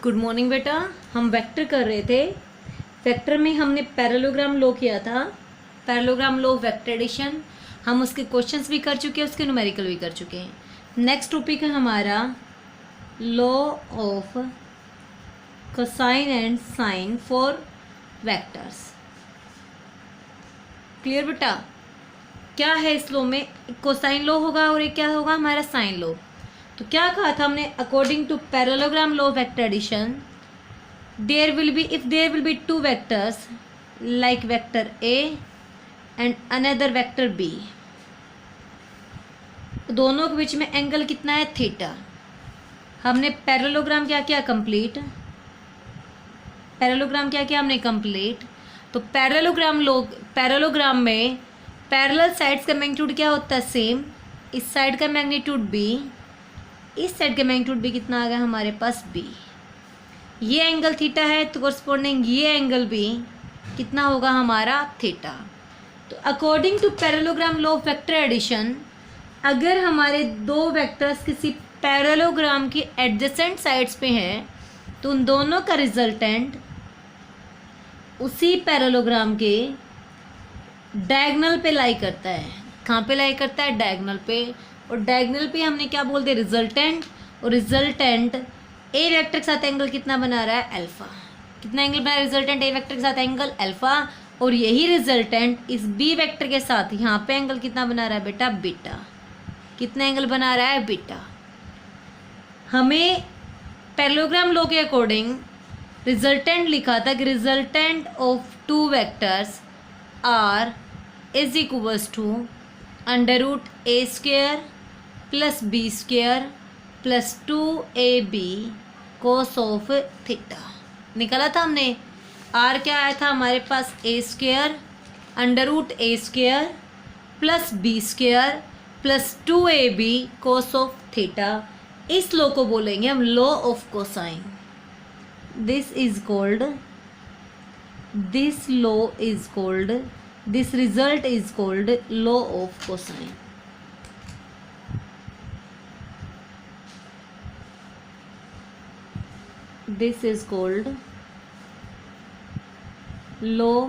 Good morning बेटा। हम vector कर रहे थे। वेक्टर में हमने पैरेललोग्राम लो किया था, पैरेललोग्राम लो वेक्टर एडिशन। हम उसके क्वेश्चंस भी कर चुके हैं, उसके न्यूमेरिकल भी कर चुके हैं। नेक्स्ट टॉपिक है हमारा law of cosine and sine for vectors. Clear बेटा? क्या है इस लॉ में? कोसाइन लॉ होगा और एक क्या होगा हमारा साइन लॉ। तो क्या कहा था हमने? According to parallelogram law of vector addition there will be two vectors like vector A and another vector B, दोनों के बीच में एंगल कितना है? थीटा। हमने पैरेललोग्राम क्या किया? कंप्लीट। पैरेललोग्राम क्या किया हमने? कंप्लीट। तो पैरेललोग्राम में पैरेलल साइड्स का मैग्नीट्यूड क्या होता है? सेम। इस साइड का मैग्नीट्यूड बी, इस साइड का मैग्नीट्यूड भी कितना आ गया हमारे पास? बी। ये एंगल थीटा है तो कोरस्पॉन्डिंग ये एंगल भी कितना होगा हमारा? थीटा। तो according to parallelogram law of vector addition, अगर हमारे दो वेक्टर्स किसी पैरेललोग्राम की एडजेसेंट साइड्स पे हैं तो उन दोनों का रिजल्टेंट उसी पैरेललोग्राम के डायगोनल पे लाई करता है। कहाँ पे लाई करता है? डायगोनल पे। और डायगोनल पे हमने क्या बोलते हैं? रिजल्टेंट। और रिजल्टेंट ए वेक्टर के साथ एंगल कितना बना रहा है? अल्फा। कितना एंगल बना रहा है रिजल्टेंट ए वेक्टर के साथ? Angle alpha. और यही रिजल्टेंट इस बी वेक्टर के साथ यहाँ पे एंगल कितना बना रहा है बेटा? बीटा। कितना एंगल बना रहा है? बीटा। हमें पैरेललोग्राम लॉ के अकॉर्डिंग रिजल्टेंट लिखा था कि resultant of two vectors R is equals to under root A square plus B square plus 2ab cos of theta. निकाला था हमने। आर क्या आया था हमारे पास? A square under root A square plus B square plus 2ab cos of theta. इस law को बोलेंगे हम law of cosine. this result is called law of cosine. This is called law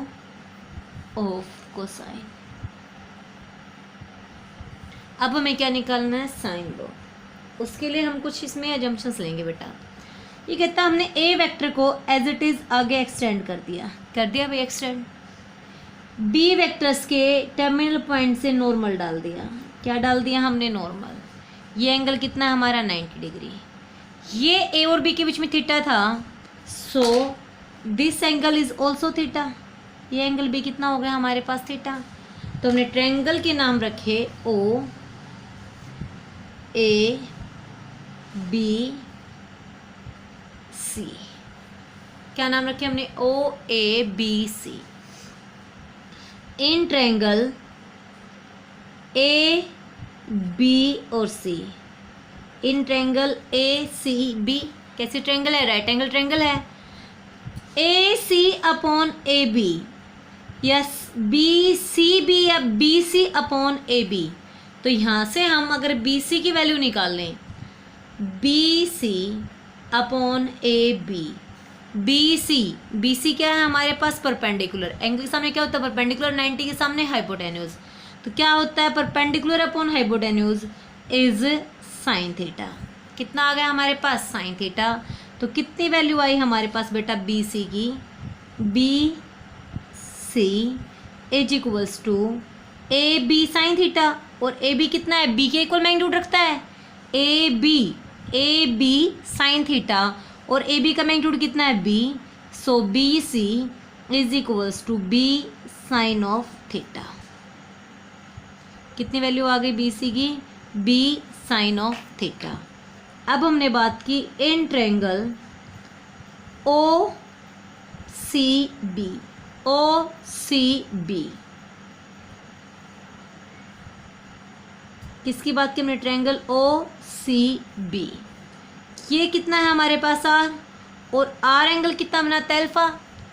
of cosine. अब हमें क्या निकालना है? Sine law. उसके लिए हम कुछ इसमें अजम्पशंस लेंगे बेटा। ये कहता है हमने ए वेक्टर को एज इट इज आगे एक्सटेंड कर दिया भाई एक्सटेंड। बी वेक्टर्स के टर्मिनल पॉइंट से नॉर्मल डाल दिया। क्या डाल दिया हमने? नॉर्मल। ये एंगल कितना है हमारा? 90 डिग्री। ये ए और बी के बीच में थीटा था, so this angle is also theta. ये एंगल भी कितना हो गया हमारे पास? थीटा। तो हमने ट्रायंगल के नाम रखे ओ ए बी सी। क्या नाम रखे हमने? O A B C. In triangle A B और C, in triangle A C B. कैसे ट्रायंगल है? राइट एंगल ट्रायंगल है। A C upon A B या बी सी बी या B C upon A B. तो यहाँ से हम अगर बी सी की वैल्यू निकाल लें, B C upon A B. B C क्या है हमारे पास? परपेंडिकुलर। एंगल के सामने क्या होता है? परपेंडिकुलर। 90 के सामने हाइपोटेन्यूज। तो क्या होता है? Perpendicular upon hypotenuse is sine theta. कितना आ गया हमारे पास? Sine theta. तो कितनी वैल्यू आई हमारे पास बेटा बी सी की? B C is equals to A B sine theta. और ए बी कितना है? बी के इक्वल मैग्नीट्यूड रखता है। ए बी साइन थीटा और ए बी का मैग्नीट्यूड कितना है? B. So B C is equals to B sine of theta. कितनी वैल्यू आ गई बी सी की? B sine of theta. अब हमने बात की इन ट्रायंगल ओ सी बी। किसकी बात की हमने? Triangle O C B. ये कितना है हमारे पास? आर। और आर एंगल कितना बनाता है? अल्फा।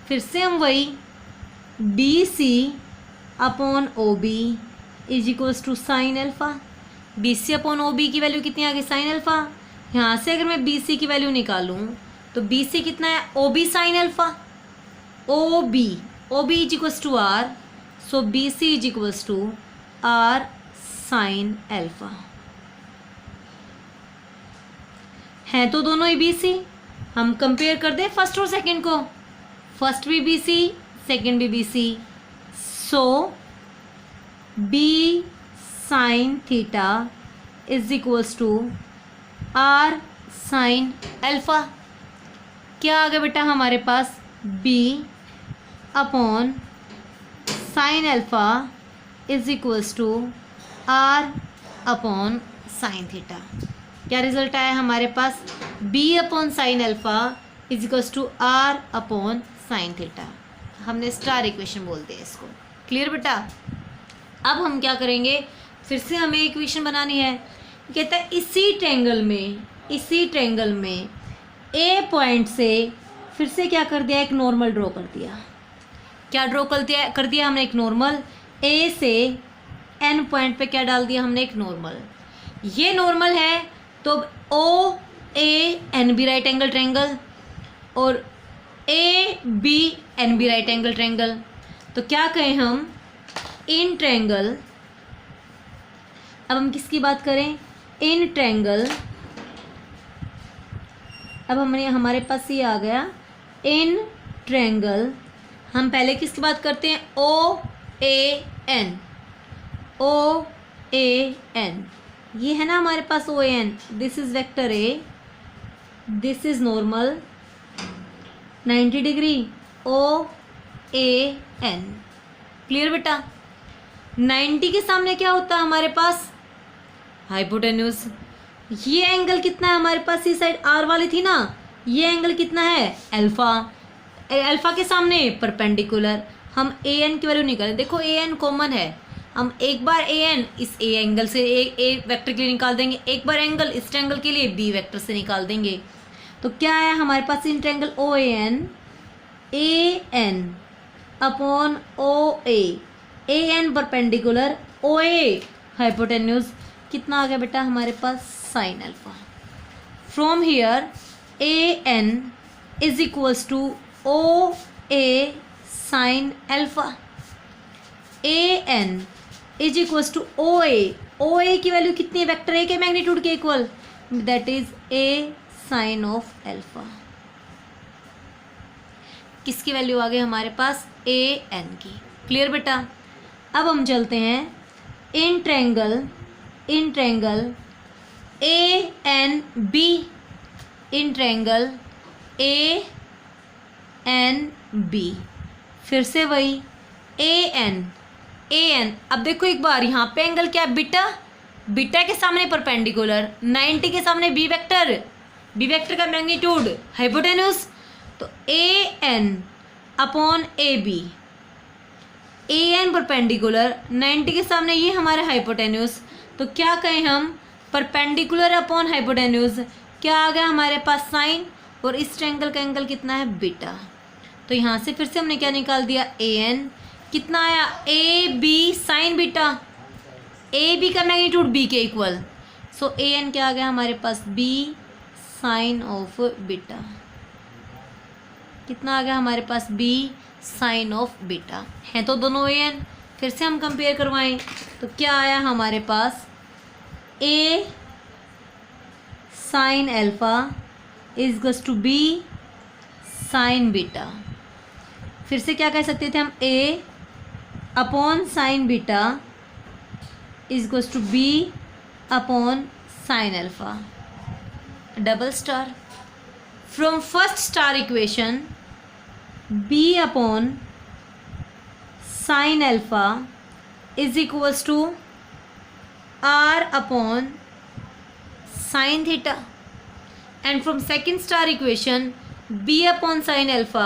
फिर से हम वही B C upon O B is equals to sine alpha. B C upon O B की वैल्यू कितनी आ गई? Sine alpha. यहाँ से अगर मैं बी सी की वैल्यू निकालूँ तो बी सी कितना है, O B sine alpha, O B is equals to R, so B C is equals to R sine alpha. हैं तो दोनों ही बी सी, हम कंपेयर कर दें फर्स्ट और सेकंड को, फर्स्ट भी बी सी सेकेंड भी B C, so B sine theta is equals to R sine alpha. क्या आ गया बेटा हमारे पास, B upon sine alpha is equals to R upon sine theta. क्या रिजल्ट आया हमारे पास, B upon sine alpha is equals to R upon sine theta. हमने स्टार इक्वेशन बोलते हैं इसको। क्लियर बेटा। अब हम क्या करेंगे, फिर से हमें इक्वेशन बनानी है। कहता है इसी ट्रेंगल में ए पॉइंट से फिर से क्या कर दिया, एक नॉर्मल ड्रॉ कर दिया। क्या ड्रॉ कर दिया हमने, एक नॉर्मल। ए से एन पॉइंट पे क्या डाल दिया हमने, एक नॉर्मल। ये नॉर्मल है तो O A N B right angle triangle और A B N B right angle triangle. तो क्या कहें हम, इन ट्रेंगल, अब हम किसकी बात करें, इन ट्रेंगल। अब हमने हमारे पास ये आ गया इन ट्रेंगल। हम पहले किसकी बात करते हैं, ओ A N, O A N, ये है ना हमारे पास O N. This is vector A, this is normal 90 degree, O A N. Clear बेटा। 90 के सामने क्या होता है हमारे पास, हाइपोटेन्यूज। ये एंगल कितना है हमारे पास, ये साइड आर वाली थी ना, ये एंगल कितना है, अल्फा। अल्फा के सामने परपेंडिकुलर। हम ए एन की वैल्यू निकालें, देखो ए एन कॉमन है, हम एक बार ए एन इस ए एंगल से ए वेक्टर के लिए निकाल देंगे, एक बार एंगल इस ट्रायंगल के लिए बी वेक्टर से निकाल देंगे। तो क्या आया हमारे पास, in triangle O A N upon O A N perpendicular, O A hypotenuse, कितना आ गया बेटा हमारे पास, sine alpha. From here A N is equals to O A sine alpha. A N is equals to O A की value कितनी है, vector A के मैग्नीट्यूड के equal, that is A sine of alpha. किसकी value आ गई हमारे पास, ए एन की। क्लियर बेटा। अब हम चलते हैं in triangle A N B, in triangle A N B, फिर से वही ए एन। अब देखो एक बार यहाँ पे एंगल क्या है, बीटा के सामने परपेंडिकुलर, 90 के सामने बी वेक्टर का मैग्नीट्यूड हाइपोटेन्यूज। तो A N upon A B, A N perpendicular, 90 के सामने ये हमारे हाइपोटेन्यूज। तो क्या कहें हम, परपेंडिकुलर अपॉन हाइपोटेन्यूज, क्या आ गया हमारे पास, साइन, और इस ट्रायंगल का एंगल कितना है, बीटा। तो यहाँ से फिर से हमने क्या निकाल दिया, ए एन, कितना आया, A B sine beta, A B का मैग्नीट्यूड बी के इक्वल, सो ए एन क्या आ गया हमारे पास, बी साइन ऑफ बीटा। कितना आ गया हमारे पास, बी साइन ऑफ बीटा। हैं तो दोनों ए एन। फिर से हम कंपेयर करवाएं तो क्या आया हमारे पास, A sine alpha is equals to B sine beta. फिर से क्या कह सकते थे हम, A upon sine beta is equals to B upon sine alpha. Double star. From first star equation B upon sine alpha is equals to R upon sine theta, and from second star equation b upon sin alpha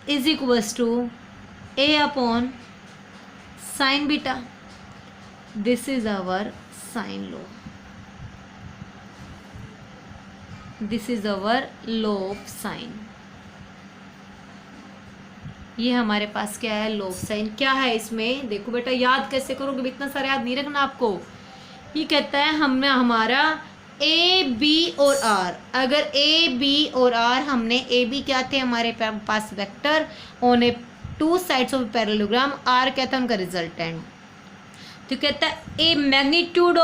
is equals to a upon sin beta. This is our sine law. This is our law of sine. ये हमारे पास क्या है, law of sign. क्या है इसमें, देखो बेटा याद कैसे करोगे, इतना सारा याद नहीं रखना आपको। ये कहता है हमने हमारा ए बी और आर, अगर ए बी और आर हमने, ए बी क्या थे हमारे पास vector on a two sides of parallelogram, R क्या था उनका रिजल्टेंट। तो कहता है A magnitude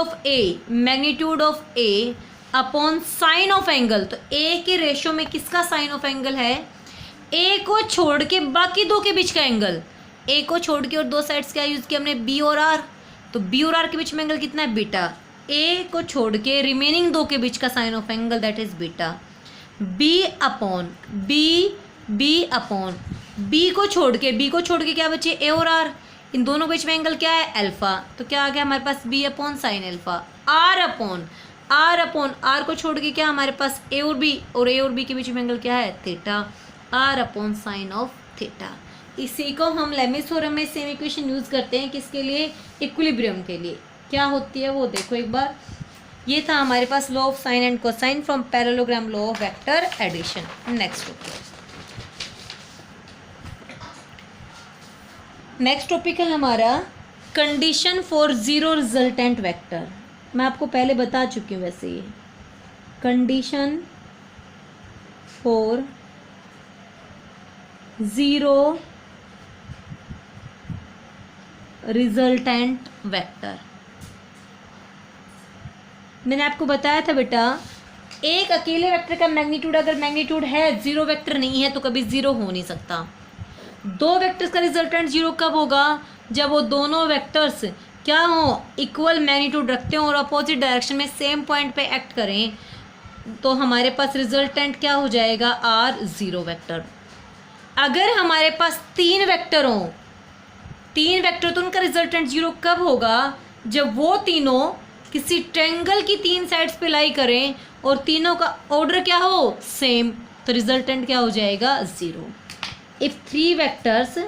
of A upon sine of angle, तो ए के रेशो में किसका साइन ऑफ एंगल है, ए को छोड़ के बाकी दो के बीच का एंगल, ए को छोड़ के और दो साइड्स क्या यूज किया हमने, बी और आर, तो बी और आर के बीच में एंगल कितना है बीटा, ए को छोड़ के रिमेनिंग दो के बीच का sine of angle that is beta, B upon B को छोड़ के क्या बचे ए और आर, इन दोनों बीच में एंगल क्या है अल्फा, तो क्या आ गया हमारे पास B upon sine alpha, R upon R को छोड़ के क्या हमारे पास ए और बी के बीच में एंगल क्या है theta, R upon sine of theta. इसी को हम लेमिस थ्योरम में सेम इक्वेशन यूज करते हैं किसके लिए, इक्विलिब्रियम के लिए। क्या होती है वो देखो एक बार, ये था हमारे पास law of sine and cosine from parallelogram law of vector addition. Next topic है हमारा condition for zero resultant vector. मैं आपको पहले बता चुकी हूँ वैसे ये condition for zero resultant vector. मैंने आपको बताया था बेटा, एक अकेले वेक्टर का मैग्नीट्यूड अगर मैग्नीट्यूड है, जीरो वेक्टर नहीं है तो कभी जीरो हो नहीं सकता। दो वेक्टर्स का रिजल्टेंट जीरो कब होगा, जब वो दोनों वेक्टर्स क्या हो, इक्वल मैग्नीट्यूड रखते हो और अपोजिट डायरेक्शन में सेम पॉइंट पे एक्ट करें, तो हमारे पास रिजल्टेंट क्या हो जाएगा आर जीरो वेक्टर। अगर हमारे पास तीन वेक्टर हो, तो उनका रिजल्टेंट जीरो कब होगा, जब वो तीनों किसी ट्रायंगल की तीन साइड्स पे लाई करें और तीनों का ऑर्डर क्या हो सेम, तो रिजल्टेंट क्या हो जाएगा zero. If three vectors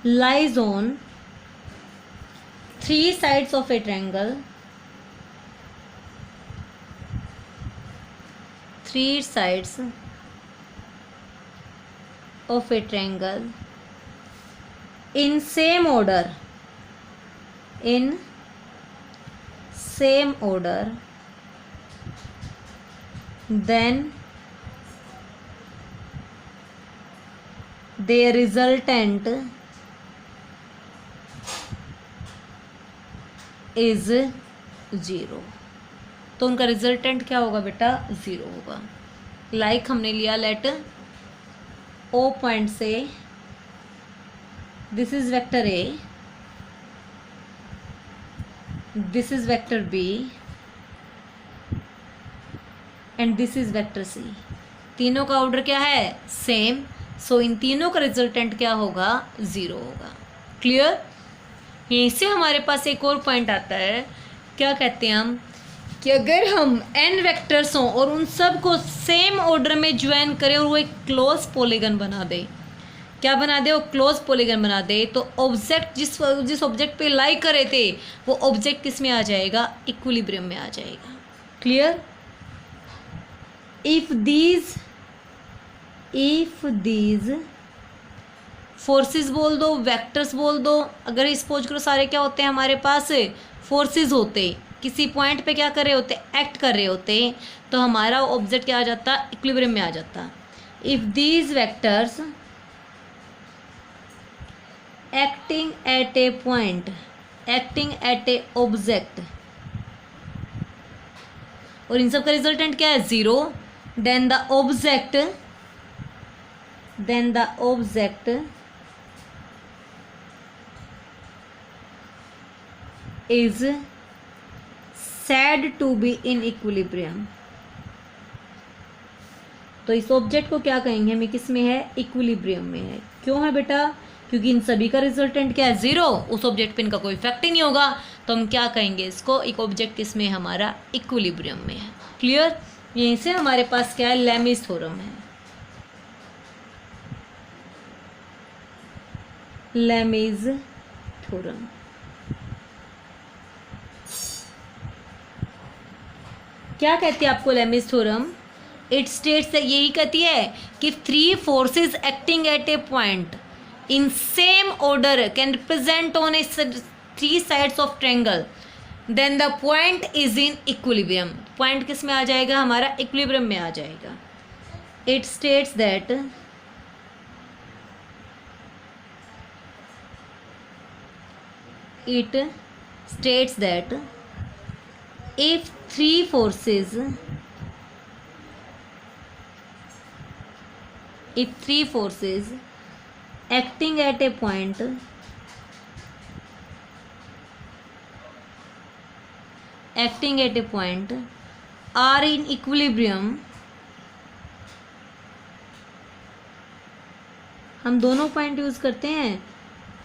lies on three sides of a triangle, three sides of a triangle in same order, then their resultant is zero. तो उनका रिजल्टेंट क्या होगा बेटा जीरो होगा। लाइक हमने लिया लेट ओ पॉइंट से this is vector A, this is vector B and this is vector C. तीनों का ऑर्डर क्या है सेम, सो इन तीनों का रिजल्टेंट क्या होगा जीरो होगा। क्लियर। यहीं से हमारे पास एक और पॉइंट आता है, क्या कहते हैं हम, कि अगर हम n वेक्टर्स हों और उन सब को सेम ऑर्डर में ज्वाइन करें और वो एक क्लोज पॉलीगन बना दे, क्या बना दे, वो क्लोज पॉलीगन बना दे, तो ऑब्जेक्ट जिस ऑब्जेक्ट पे लाई करे थे वो ऑब्जेक्ट किस में आ जाएगा, इक्विलिब्रियम में आ जाएगा। क्लियर। इफ दीज फोर्सेस बोल दो, वेक्टर्स बोल दो, अगर सपोज करो सारे क्या होते हैं हमारे पास फोर्सेस होते, किसी पॉइंट पे क्या कर रहे होते, एक्ट कर रहे होते, तो हमारा ऑब्जेक्ट क्या आ जाता, इक्विलिब्रियम में आ जाता। If these vectors acting at a point, acting at a object, और इन सब का रिजल्टेंट क्या है zero, then the object is said to be in equilibrium। तो इस ऑब्जेक्ट को क्या कहेंगे हमें, किस में है, इक्विलिब्रियम में है। क्यों है बेटा, क्योंकि इन सभी का रिजल्टेंट क्या है जीरो, उस ऑब्जेक्ट पे इनका कोई इफेक्ट ही नहीं होगा, तो हम क्या कहेंगे इसको, एक ऑब्जेक्ट किस में हमारा इक्विलिब्रियम में है। क्लियर। यहीं से हमारे पास क्या है, लेमिस थ्योरम है। लेमिस थ्योरम क्या कहती है आपको लेमिस थ्योरम, इट स्टेट्स, यही कहती है कि three forces acting at a point, in same order can represent on a three sides of triangle, then the point is in equilibrium. point किस में आ जाएगा? हमारा equilibrium में आ जाएगा. It states that if three forces acting at a point are in equilibrium, हम दोनों point use करते हैं.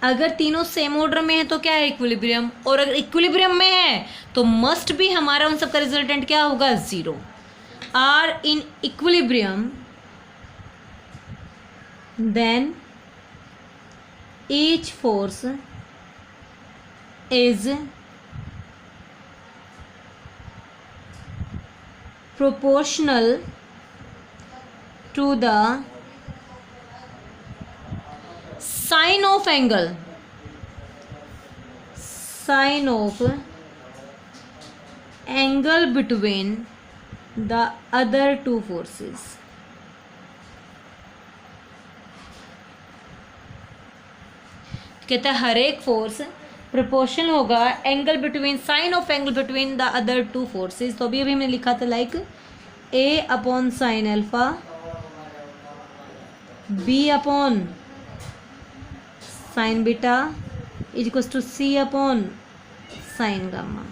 अगर तीनों सेम ऑर्डर में है तो क्या है? इक्विलिब्रियम. और अगर इक्विलिब्रियम में है तो मस्ट भी हमारा उन सबका रिजल्टेंट क्या होगा? 0. Are in equilibrium then each force is proportional to the sine of angle between the other two forces. कहता है हर एक फोर्स प्रोपोर्शनल होगा angle between sine of angle between the other two forces. तो अभी हमने लिखा था like A upon sine alpha, B upon sine beta is equals to C upon sine gamma.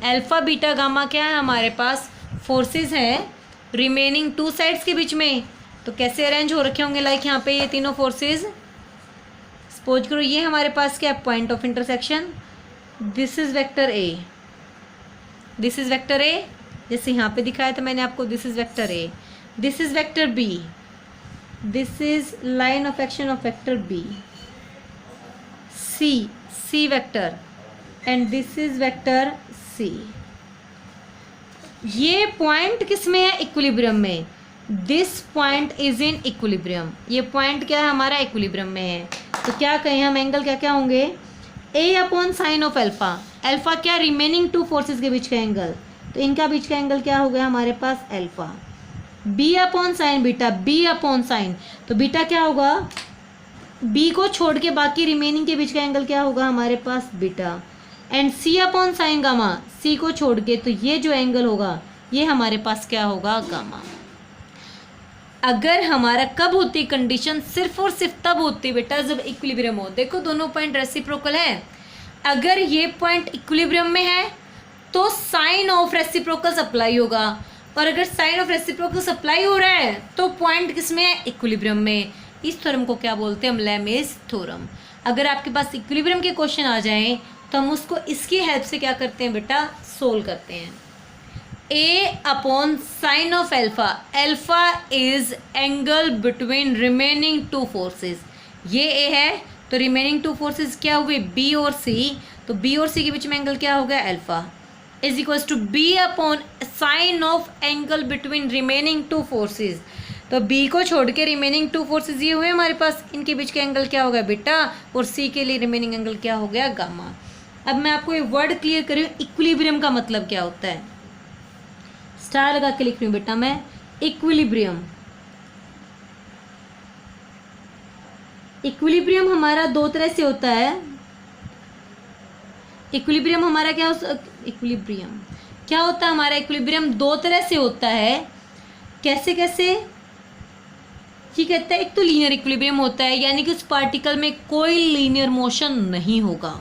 Alpha beta gamma क्या है? हमारे पास फोर्सेस हैं रिमेनिंग टू साइड्स के बीच में. तो कैसे अरेंज हो रखे होंगे? लाइक यहाँ पे ये तीनों फोर्सेस, सपोज करो ये हमारे पास क्या है? Point of intersection. This is vector A, this is vector A, जैसे यहाँ पे दिखाया था मैंने आपको. This is vector A, this is vector B, this is line of action of vector B, C vector, and this is vector C. ये point किस में है? इक्विलिब्रियम में. This point is in equilibrium. ये पॉइंट क्या है? हमारा equilibrium में है. तो क्या कहें हम? एंगल क्या क्या होंगे? A upon sine of alpha. Alpha क्या? रिमेनिंग टू फोर्सेस के बीच का एंगल. तो इनका बीच का एंगल क्या हो गया हमारे पास? Alpha. B upon sine beta, B upon sine, तो बीटा क्या होगा? बी को छोड़ के बाकी रिमेनिंग के बीच का एंगल क्या होगा हमारे पास? Beta. And C upon sine gamma, C को छोड़ के तो ये जो एंगल होगा ये हमारे पास क्या होगा? गामा. अगर हमारा कब होती कंडीशन? सिर्फ और सिर्फ तब होती बेटा जब इक्विलिब्रियम हो. देखो दोनों पॉइंट रेसिप्रोकल है. अगर ये पॉइंट इक्विलिब्रियम में है तो साइन ऑफ रेसिप्रोकल अप्लाई होगा, और अगर साइन ऑफ रेसिप्रोकल अप्लाई हो रहा है तो पॉइंट किस में है? इक्विलिब्रियम में. इस थ्योरम को क्या बोलते हैं हम? लेमेज थ्योरम. अगर आपके पास इक्विलिब्रियम के क्वेश्चन आ जाएं तो हम उसको इसकी हेल्प से क्या करते हैं बेटा? सोल्व करते हैं. A upon sine of alpha, alpha is angle between remaining two forces. ये ए है तो रिमेनिंग टू फोर्सेस क्या हुए? बी और सी. तो बी और सी के बीच में एंगल क्या हो गया? Alpha is equals to B upon sine of angle between remaining two forces. तो बी को छोड़ के रिमेनिंग टू फोर्सेस ये हुए हमारे पास, इनके बीच का एंगल क्या हो गया बेटा? और सी के लिए रिमेनिंग एंगल क्या हो गया? गामा. अब मैं आपको ये वर्ड क्लियर कर रही हूँ इक्विलिब्रियम का मतलब क्या होता है. स्टार लगा के लिख रही हूँ बेटा मैं. इक्विलिब्रियम, इक्विलिब्रियम हमारा दो तरह से होता है. इक्विलिब्रियम हमारा क्या इक्विलिब्रियम क्या होता है? हमारा इक्विलिब्रियम दो तरह से होता है. कैसे कैसे? ये कहता है एक तो लीनियर इक्विलिब्रियम होता है, यानी कि उस पार्टिकल में कोई लीनियर मोशन नहीं होगा.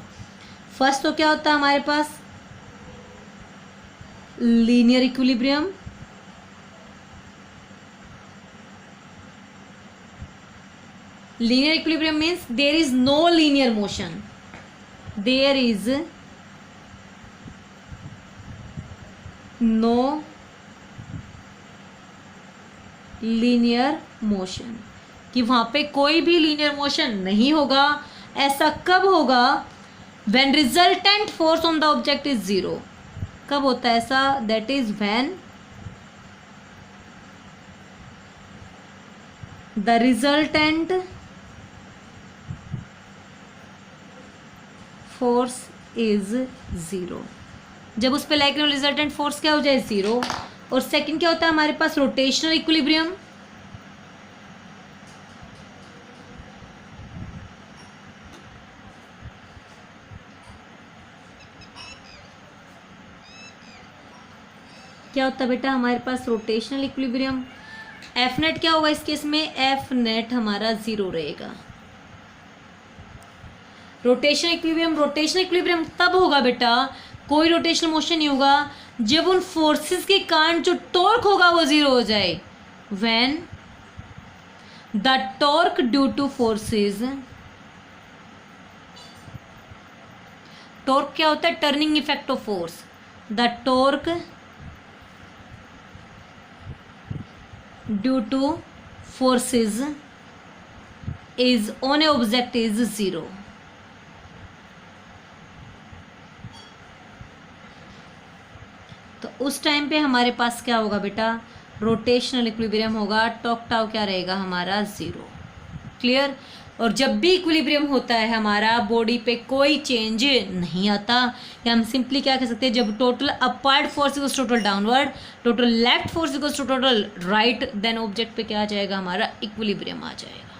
फर्स्ट तो क्या होता है हमारे पास? Linear equilibrium. Linear equilibrium means there is no linear motion. There is no linear motion, कि वहां पे कोई भी लीनियर मोशन नहीं होगा. ऐसा कब होगा? When resultant force on the object is zero. कब होता है ऐसा? That is when the resultant force is zero. जब उस पर लाइक रिजल्टेंट फोर्स क्या हो जाए, ज़ीरो। और सेकंड क्या होता है हमारे पास, रोटेशनल इक्विलिब्रियम। क्या होता है बेटा हमारे पास, रोटेशनल इक्विलिब्रियम। एफ नेट क्या होगा इस केस में, एफ नेट हमारा ज़ीरो रहेगा। रोटेशनल इक्विलिब्रियम तब होगा बेटा, कोई रोटेशनल मोशन नहीं होगा जब उन फोर्सेस के कारण जो टॉर्क होगा वो ज़ीरो हो जाए। When the torque due two forces, torque क्या होता है, turning effect of force. The torque due two forces is on A object is zero. तो उस टाइम पे हमारे पास क्या होगा बेटा, रोटेशनल इक्विलिब्रियम होगा, टॉक टाउ क्या रहेगा हमारा, ज़ीरो। क्लियर। और जब भी इक्विलिब्रियम होता है हमारा, बॉडी पे कोई चेंज नहीं आता, या हम सिंपली क्या कह सकते हैं, जब total upward force equals to total downward, total left force equals to total right, then object पे क्या आ जाएगा हमारा, इक्विलिब्रियम आ जाएगा।